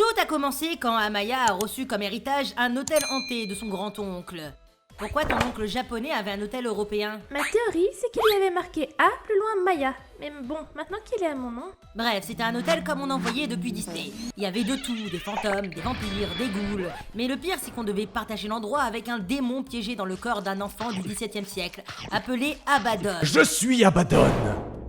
Tout a commencé quand Amaya a reçu comme héritage un hôtel hanté de son grand-oncle. Pourquoi ton oncle japonais avait un hôtel européen? Ma théorie, c'est qu'il y avait marqué A, plus loin Maya. Mais bon, maintenant qu'il est à mon nom... Bref, c'était un hôtel comme on en voyait depuis Disney. Il y avait de tout, des fantômes, des vampires, des ghouls. Mais le pire, c'est qu'on devait partager l'endroit avec un démon piégé dans le corps d'un enfant du XVIIe siècle, appelé Abaddon. Je suis Abaddon,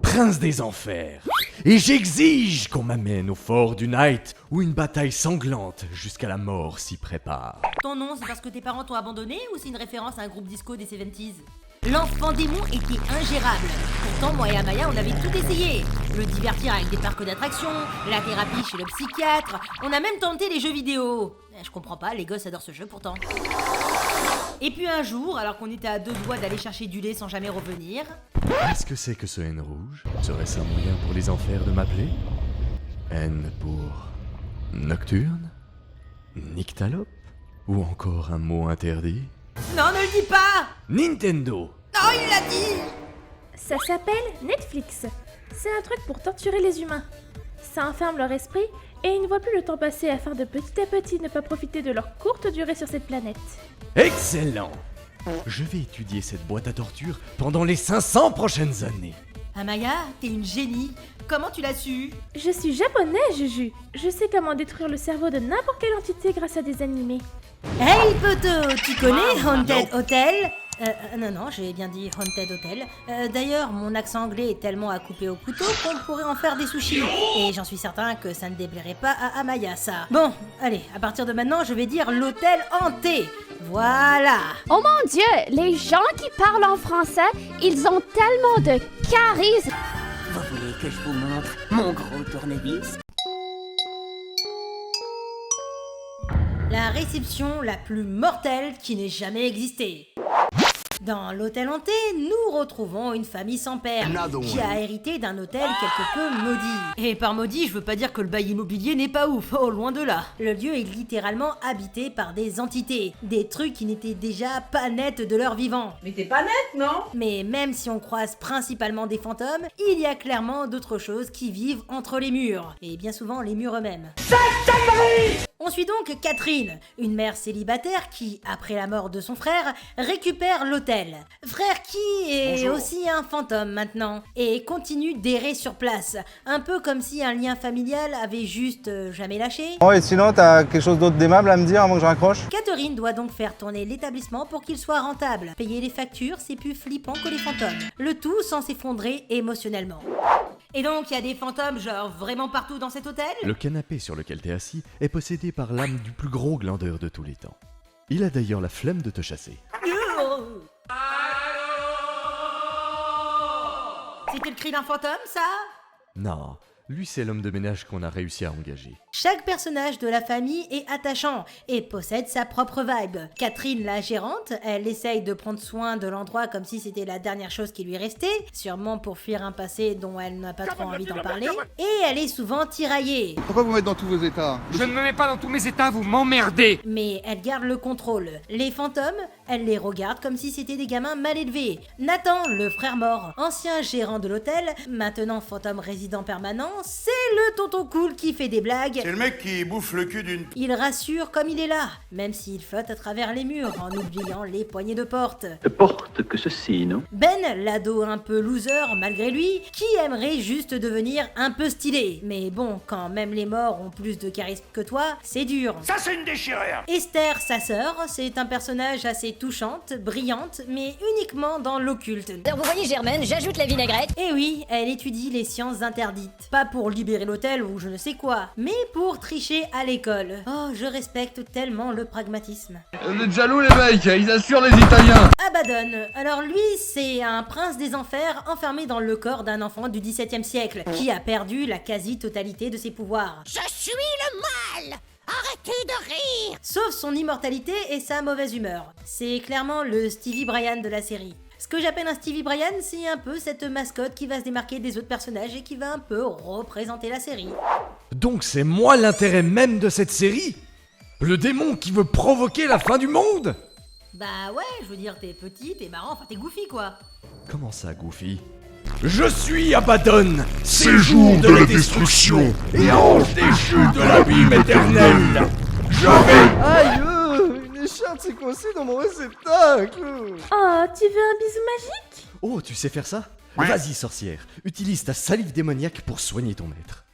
prince des enfers, et j'exige qu'on m'amène au fort du Night où une bataille sanglante jusqu'à la mort s'y prépare. Ton nom, c'est parce que tes parents t'ont abandonné ou c'est une référence à un groupe disco des 70s? L'enfant démon était ingérable. Pourtant, moi et Amaya, on avait tout essayé. Le divertir avec des parcs d'attractions, la thérapie chez le psychiatre, on a même tenté les jeux vidéo. Je comprends pas, les gosses adorent ce jeu pourtant. Et puis un jour, alors qu'on était à 2 doigts d'aller chercher du lait sans jamais revenir... Qu'est-ce que c'est que ce N rouge? Serait-ce un moyen pour les enfers de m'appeler? N pour... nocturne? Nyctalope? Ou encore un mot interdit? Non, ne le dis pas! Nintendo! Non, il l'a dit! Ça s'appelle Netflix. C'est un truc pour torturer les humains. Ça enferme leur esprit et ils ne voient plus le temps passer afin de petit à petit ne pas profiter de leur courte durée sur cette planète. Excellent! Je vais étudier cette boîte à torture pendant les 500 prochaines années. Amaya, t'es une génie. Comment tu l'as su? Je suis japonais, Juju. Je sais comment détruire le cerveau de n'importe quelle entité grâce à des animés. Hey poto, tu connais Haunted Hotel? Non, j'ai bien dit Haunted Hotel. D'ailleurs, mon accent anglais est tellement à couper au couteau qu'on pourrait en faire des sushis. Et j'en suis certain que ça ne déplairait pas à Amaya, ça. Bon, allez, à partir de maintenant, je vais dire l'hôtel hanté. Voilà. Oh mon Dieu, les gens qui parlent en français, ils ont tellement de charisme. Vous voulez que je vous montre mon gros tournevis? La réception la plus mortelle qui n'ait jamais existé. Dans l'hôtel hanté, nous retrouvons une famille sans père qui a hérité d'un hôtel quelque peu maudit. Et par maudit, je veux pas dire que le bail immobilier n'est pas ouf, oh loin de là. Le lieu est littéralement habité par des entités, des trucs qui n'étaient déjà pas nets de leur vivant. Mais t'es pas nette, non? Mais même si on croise principalement des fantômes, il y a clairement d'autres choses qui vivent entre les murs, et bien souvent les murs eux-mêmes. On suit donc Catherine, une mère célibataire qui, après la mort de son frère, récupère l'hôtel. Frère qui est aussi un fantôme maintenant, et continue d'errer sur place, un peu comme si un lien familial avait juste jamais lâché. Oh, et sinon, t'as quelque chose d'autre d'aimable à me dire avant que je raccroche? Catherine doit donc faire tourner l'établissement pour qu'il soit rentable. Payer les factures, c'est plus flippant que les fantômes. Le tout sans s'effondrer émotionnellement. Et donc, il y a des fantômes genre vraiment partout dans cet hôtel? Le canapé sur lequel t'es assis est possédé par l'âme du plus gros glandeur de tous les temps. Il a d'ailleurs la flemme de te chasser. C'était le cri d'un fantôme, ça? Non, lui c'est l'homme de ménage qu'on a réussi à engager. Chaque personnage de la famille est attachant et possède sa propre vibe. Catherine, la gérante, elle essaye de prendre soin de l'endroit comme si c'était la dernière chose qui lui restait, sûrement pour fuir un passé dont elle n'a pas trop envie d'en parler, et elle est souvent tiraillée. Pourquoi vous mettez dans tous vos états? Je ne me mets pas dans tous mes états, vous m'emmerdez. Mais elle garde le contrôle. Les fantômes, elle les regarde comme si c'était des gamins mal élevés. Nathan, le frère mort, ancien gérant de l'hôtel, maintenant fantôme résident permanent, c'est le tonton cool qui fait des blagues. C'est le mec qui bouffe le cul d'une... Il rassure comme il est là, même s'il flotte à travers les murs en oubliant les poignées de porte. Porte que ceci, non? Ben, l'ado un peu loser malgré lui, qui aimerait juste devenir un peu stylé. Mais bon, quand même les morts ont plus de charisme que toi, c'est dur. Ça c'est une déchirure! Esther, sa sœur, c'est un personnage assez touchante, brillante, mais uniquement dans l'occulte. Vous voyez Germaine, j'ajoute la vinaigrette. Et oui, elle étudie les sciences interdites. Pas pour libérer l'hôtel ou je ne sais quoi, mais pour tricher à l'école. Oh, je respecte tellement le pragmatisme. Vous êtes jaloux les mecs, ils assurent les Italiens. Abaddon. Alors lui, c'est un prince des enfers enfermé dans le corps d'un enfant du XVIIe siècle, qui a perdu la quasi-totalité de ses pouvoirs. Je suis le mal. Arrêtez de rire. Sauf son immortalité et sa mauvaise humeur. C'est clairement le Stevie Bryan de la série. Ce que j'appelle un Stevie Bryan, c'est un peu cette mascotte qui va se démarquer des autres personnages et qui va un peu représenter la série. Donc c'est moi l'intérêt même de cette série? Le démon qui veut provoquer la fin du monde? Bah ouais, je veux dire, t'es petit, t'es marrant, enfin t'es goofy quoi. Comment ça, Goofy? Je suis Abaddon, séjour de la destruction et ange déchu de l'abîme éternel. Je vais... Aïe, une écharpe c'est coincé dans mon réceptacle. Oh, tu veux un bisou magique? Oh, tu sais faire ça? Vas-y, sorcière, utilise ta salive démoniaque pour soigner ton maître.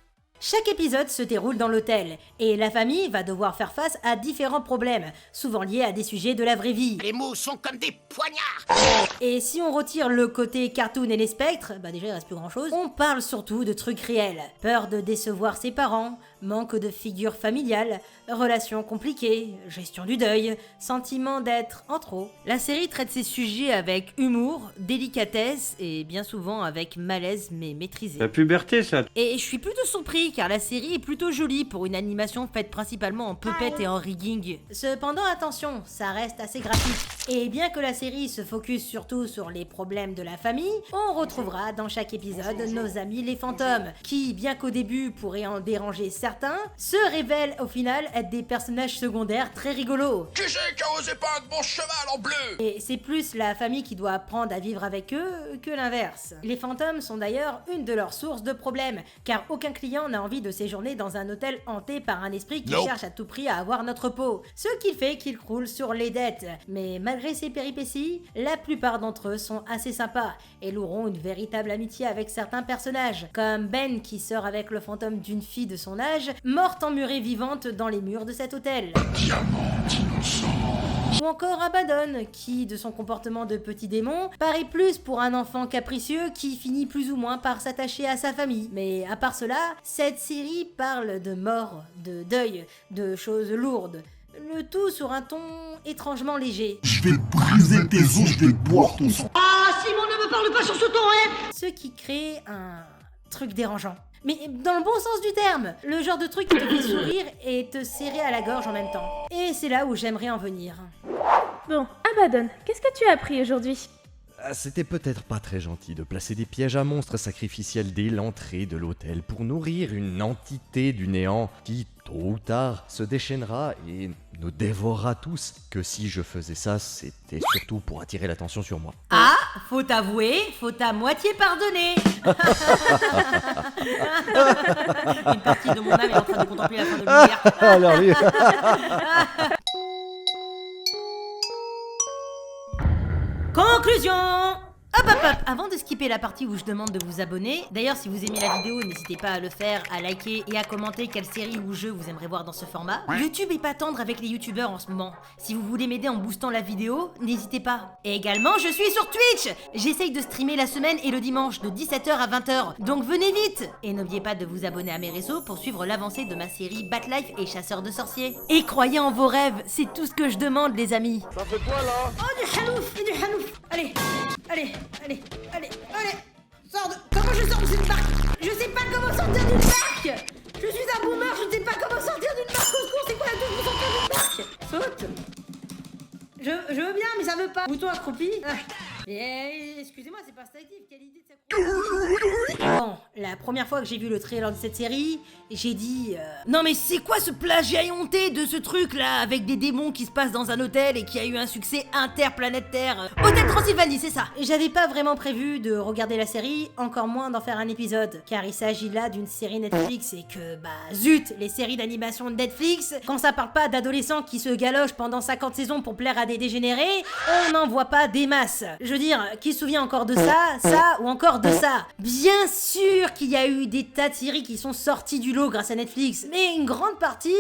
Chaque épisode se déroule dans l'hôtel, et la famille va devoir faire face à différents problèmes, souvent liés à des sujets de la vraie vie. Les mots sont comme des poignards. Et si on retire le côté cartoon et les spectres, bah déjà il reste plus grand chose, on parle surtout de trucs réels. Peur de décevoir ses parents, manque de figure familiale, relations compliquées, gestion du deuil, sentiment d'être en trop. La série traite ces sujets avec humour, délicatesse et bien souvent avec malaise mais maîtrisé. La puberté, ça. Et je suis plutôt surpris car la série est plutôt jolie pour une animation faite principalement en puppet et en rigging. Cependant attention, ça reste assez graphique. Et bien que la série se focus surtout sur les problèmes de la famille, on retrouvera dans chaque épisode nos amis les fantômes, qui bien qu'au début pourraient en déranger certains, se révèlent au final être des personnages secondaires très rigolos. Qui c'est qui a osé peindre mon cheval en bleu? Et c'est plus la famille qui doit apprendre à vivre avec eux que l'inverse. Les fantômes sont d'ailleurs une de leurs sources de problèmes, car aucun client n'a envie de séjourner dans un hôtel hanté par un esprit qui cherche à tout prix à avoir notre peau. Ce qui fait qu'il croule sur les dettes. Mais malgré ces péripéties, la plupart d'entre eux sont assez sympas et loueront une véritable amitié avec certains personnages, comme Ben qui sort avec le fantôme d'une fille de son âge, morte emmurée vivante dans les murs de cet hôtel. Ou encore Abaddon, qui, de son comportement de petit démon, paraît plus pour un enfant capricieux qui finit plus ou moins par s'attacher à sa famille. Mais à part cela, cette série parle de mort, de deuil, de choses lourdes. Le tout sur un ton étrangement léger. Je vais briser tes os, je vais boire ton sang. Ah, Simon, ne me parle pas sur ce ton, hein. Ce qui crée un truc dérangeant. Mais dans le bon sens du terme, le genre de truc qui te fait sourire et te serrer à la gorge en même temps. Et c'est là où j'aimerais en venir. Bon, Abaddon, qu'est-ce que tu as appris aujourd'hui? C'était peut-être pas très gentil de placer des pièges à monstres sacrificiels dès l'entrée de l'hôtel pour nourrir une entité du néant qui, tôt ou tard, se déchaînera et nous dévorera tous. Que si je faisais ça, c'était surtout pour attirer l'attention sur moi. Ah, faut avouer, faut à moitié pardonner. Une partie de mon âme est en train de contempler la fin de l'univers. Alors lui... Conclusion. Hop hop hop. Avant de skipper la partie où je demande de vous abonner, d'ailleurs si vous aimez la vidéo, n'hésitez pas à le faire, à liker et à commenter quelle série ou jeu vous aimerez voir dans ce format. YouTube est pas tendre avec les youtubeurs en ce moment. Si vous voulez m'aider en boostant la vidéo, n'hésitez pas. Et également, je suis sur Twitch. J'essaye de streamer la semaine et le dimanche de 17h à 20h, donc venez vite. Et n'oubliez pas de vous abonner à mes réseaux pour suivre l'avancée de ma série Batlife et Chasseurs de sorciers. Et croyez en vos rêves, c'est tout ce que je demande les amis. Ça fait quoi là? Oh du hanouf et du hanouf. Allez, allez, allez, allez, allez. Sors de... Comment je sors de cette barque? Je sais pas comment sortir d'une barque. Je suis un boomer, je sais pas comment sortir d'une barque. Au secours, c'est quoi la touche pour sortir d'une barque? Saute. Je veux bien, mais ça veut pas. Mouton accroupi. Excusez-moi, c'est pas statif. Quelle idée de ça. Bon, la première fois que j'ai vu le trailer de cette série, j'ai dit non mais c'est quoi ce plagiat honté de ce truc là avec des démons qui se passent dans un hôtel et qui a eu un succès interplanétaire. Hôtel Transylvanie, c'est ça. J'avais pas vraiment prévu de regarder la série, encore moins d'en faire un épisode, car il s'agit là d'une série Netflix et que bah zut, les séries d'animation de Netflix, quand ça parle pas d'adolescents qui se galochent pendant 50 saisons pour plaire à des dégénérés, on n'en voit pas des masses. Je veux dire, qui se souvient encore de ça ou encore de ça? Bien sûr qu'il y a eu des tas de séries qui sont sorties du lot grâce à Netflix, mais une grande partie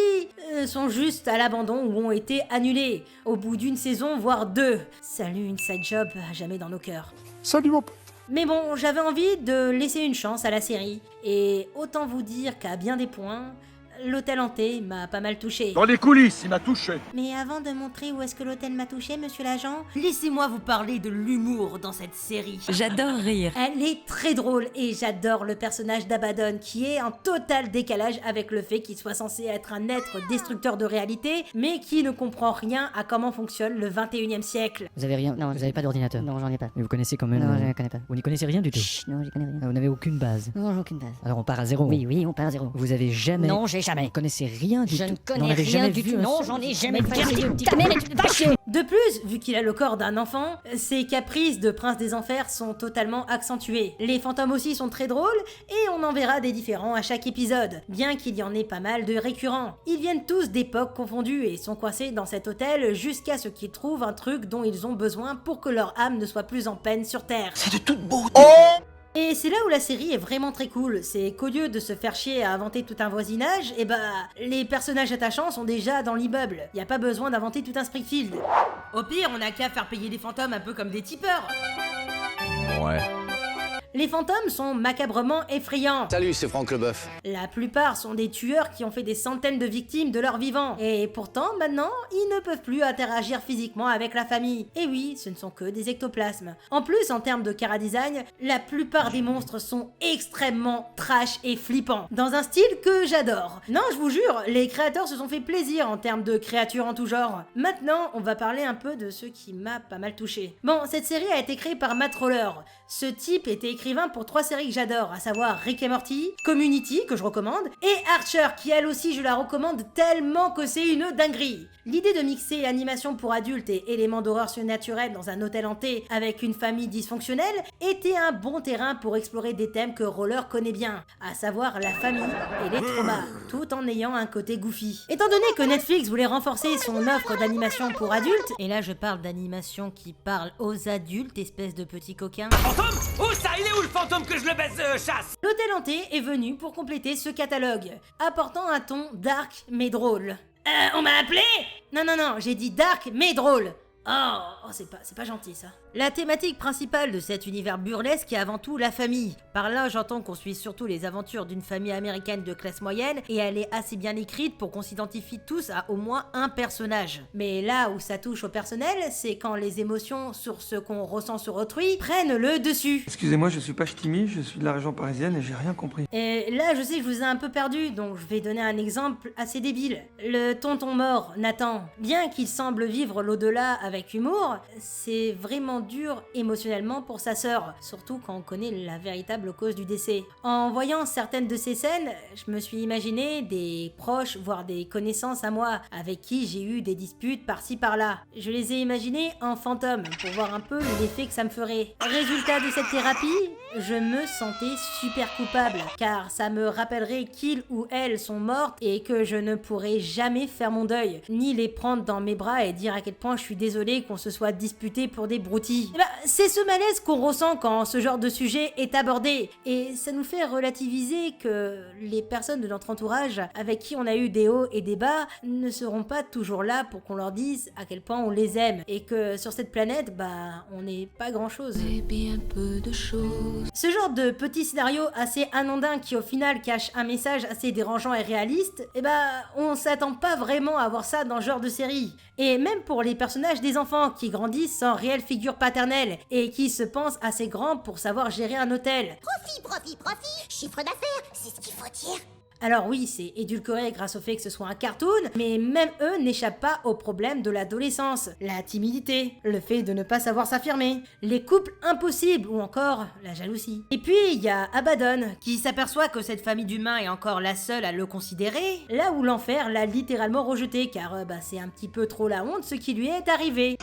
sont juste à l'abandon ou ont été annulées au bout d'une saison voire deux. Salut Inside Job, à jamais dans nos cœurs. Salut mon pote. Mais bon, j'avais envie de laisser une chance à la série, et autant vous dire qu'à bien des points, l'hôtel hanté m'a pas mal touché. Dans les coulisses, il m'a touché. Mais avant de montrer où est-ce que l'hôtel m'a touché, monsieur l'agent, laissez-moi vous parler de l'humour dans cette série. J'adore rire. Elle est très drôle et j'adore le personnage d'Abaddon qui est en total décalage avec le fait qu'il soit censé être un être destructeur de réalité, mais qui ne comprend rien à comment fonctionne le 21e siècle. Vous avez rien? Non, vous avez pas d'ordinateur? Non, j'en ai pas. Mais vous connaissez quand même? Non, je ne connais pas. Vous n'y connaissez rien du tout? Chut, non, j'y connais rien. Vous n'avez aucune base? Non, j'ai aucune base. Alors on part à zéro? Oui, on part à zéro. Vous avez jamais... Non, j'ai jamais. Vous connaissez rien du tout. Je ne On connais avait rien jamais du vu tout. un Non, seul- j'en ai jamais Mais vu. Ta mère est pas chier. De plus, vu qu'il a le corps d'un enfant, ses caprices de prince des enfers sont totalement accentués. Les fantômes aussi sont très drôles, et on en verra des différents à chaque épisode, bien qu'il y en ait pas mal de récurrents. Ils viennent tous d'époques confondues et sont coincés dans cet hôtel jusqu'à ce qu'ils trouvent un truc dont ils ont besoin pour que leur âme ne soit plus en peine sur Terre. C'est de toute beauté. Et c'est là où la série est vraiment très cool, c'est qu'au lieu de se faire chier à inventer tout un voisinage, et bah les personnages attachants sont déjà dans l'immeuble, y a pas besoin d'inventer tout un Springfield. Au pire, on a qu'à faire payer des fantômes un peu comme des tipeurs. Ouais. Les fantômes sont macabrement effrayants. Salut, c'est Franck Leboeuf. La plupart sont des tueurs qui ont fait des centaines de victimes de leur vivant. Et pourtant, maintenant, ils ne peuvent plus interagir physiquement avec la famille. Et oui, ce ne sont que des ectoplasmes. En plus, en termes de chara-design, la plupart des monstres sont extrêmement trash et flippants. Dans un style que j'adore. Non, je vous jure, les créateurs se sont fait plaisir en termes de créatures en tout genre. Maintenant, on va parler un peu de ce qui m'a pas mal touché. Bon, cette série a été créée par Matt Roller. Ce type était écrivain pour 3 séries que j'adore, à savoir Rick et Morty, Community, que je recommande, et Archer, qui elle aussi je la recommande tellement que c'est une dinguerie. L'idée de mixer animation pour adultes et éléments d'horreur surnaturelle dans un hôtel hanté avec une famille dysfonctionnelle était un bon terrain pour explorer des thèmes que Roller connaît bien, à savoir la famille et les traumas, tout en ayant un côté goofy. Étant donné que Netflix voulait renforcer son offre d'animation pour adultes, et là je parle d'animation qui parle aux adultes, espèce de petits coquins. Fantôme ? Où ça ? Il est où le fantôme que je le baisse chasse ? L'hôtel hanté est venu pour compléter ce catalogue, apportant un ton dark mais drôle. On m'a appelé ? Non, j'ai dit dark mais drôle. Oh, c'est pas gentil ça. La thématique principale de cet univers burlesque est avant tout la famille. Par là, j'entends qu'on suit surtout les aventures d'une famille américaine de classe moyenne et elle est assez bien écrite pour qu'on s'identifie tous à au moins un personnage. Mais là où ça touche au personnel, c'est quand les émotions sur ce qu'on ressent sur autrui prennent le dessus. Excusez-moi, je suis pas ch'timi, je suis de la région parisienne et j'ai rien compris. Et là, je sais que je vous ai un peu perdu, donc je vais donner un exemple assez débile. Le tonton mort, Nathan, bien qu'il semble vivre l'au-delà avec humour, c'est vraiment dur émotionnellement pour sa sœur, surtout quand on connaît la véritable cause du décès. En voyant certaines de ces scènes, je me suis imaginé des proches, voire des connaissances à moi, avec qui j'ai eu des disputes par-ci par-là. Je les ai imaginés en fantôme, pour voir un peu l'effet que ça me ferait. Résultat de cette thérapie, je me sentais super coupable, car ça me rappellerait qu'ils ou elles sont mortes et que je ne pourrais jamais faire mon deuil, ni les prendre dans mes bras et dire à quel point je suis désolée qu'on se soit disputé pour des broutilles. Et bah, c'est ce malaise qu'on ressent quand ce genre de sujet est abordé, et ça nous fait relativiser que les personnes de notre entourage avec qui on a eu des hauts et des bas ne seront pas toujours là pour qu'on leur dise à quel point on les aime, et que sur cette planète, bah, on n'est pas grand chose. Et bien peu de choses. Ce genre de petit scénario assez anodin qui au final cache un message assez dérangeant et réaliste, et bah, on s'attend pas vraiment à voir ça dans ce genre de série. Et même pour les personnages des enfants qui grandissent sans réelle figure paternelle et qui se pensent assez grands pour savoir gérer un hôtel. Profit, chiffre d'affaires, c'est ce qu'il faut dire. Alors oui, c'est édulcoré grâce au fait que ce soit un cartoon, mais même eux n'échappent pas au problème de l'adolescence, la timidité, le fait de ne pas savoir s'affirmer, les couples impossibles ou encore la jalousie. Et puis il y a Abaddon, qui s'aperçoit que cette famille d'humains est encore la seule à le considérer, là où l'enfer l'a littéralement rejeté, car c'est un petit peu trop la honte ce qui lui est arrivé.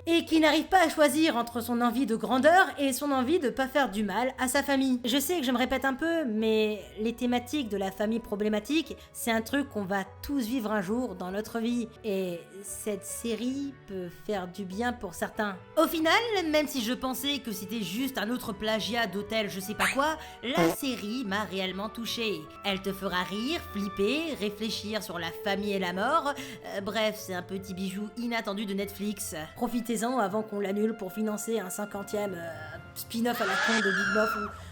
Et qui n'arrive pas à choisir entre son envie de grandeur et son envie de pas faire du mal à sa famille. Je sais que je me répète un peu, mais les thématiques de la famille problématique, c'est un truc qu'on va tous vivre un jour dans notre vie, et cette série peut faire du bien pour certains. Au final, même si je pensais que c'était juste un autre plagiat d'hôtel je sais pas quoi, la série m'a réellement touchée. Elle te fera rire, flipper, réfléchir sur la famille et la mort, bref, c'est un petit bijou inattendu de Netflix. Profitez-en avant qu'on l'annule pour financer un 50e spin-off à la con de Big Boss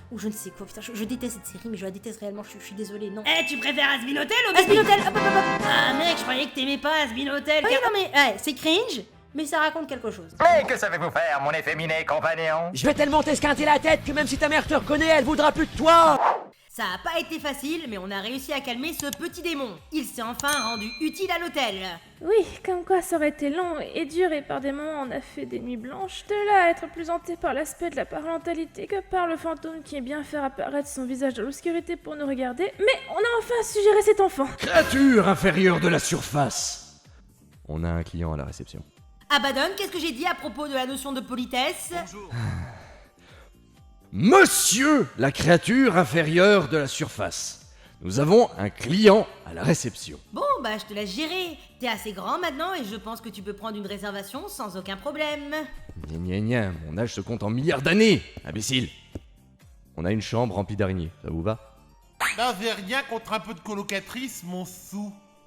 ou je ne sais quoi. Putain, je déteste cette série, mais je la déteste réellement, je suis désolée, non. Tu préfères Hazbin Hotel ou Hazbin Hotel? Ah mec, je croyais que t'aimais pas Hazbin Hotel. Oui, non mais, c'est cringe, mais ça raconte quelque chose. Mais que savez-vous faire, mon efféminé compagnon? Je vais tellement t'esquinter la tête que même si ta mère te reconnaît, elle voudra plus de toi. Ça a pas été facile, mais on a réussi à calmer ce petit démon. Il s'est enfin rendu utile à l'hôtel. Oui, comme quoi ça aurait été long et dur et par des moments on a fait des nuits blanches. De là à être plus hanté par l'aspect de la parentalité que par le fantôme qui aime bien faire apparaître son visage de l'obscurité pour nous regarder. Mais on a enfin su gérer cet enfant. Créature inférieure de la surface. On a un client à la réception. Abaddon, qu'est-ce que j'ai dit à propos de la notion de politesse? Bonjour. Monsieur, la créature inférieure de la surface. Nous avons un client à la réception. Bon, bah je te laisse gérer. T'es assez grand maintenant et je pense que tu peux prendre une réservation sans aucun problème. Gna, mon âge se compte en milliards d'années, imbécile. On a une chambre remplie d'araignées, ça vous va? N'avez rien contre un peu de colocatrice, mon sou.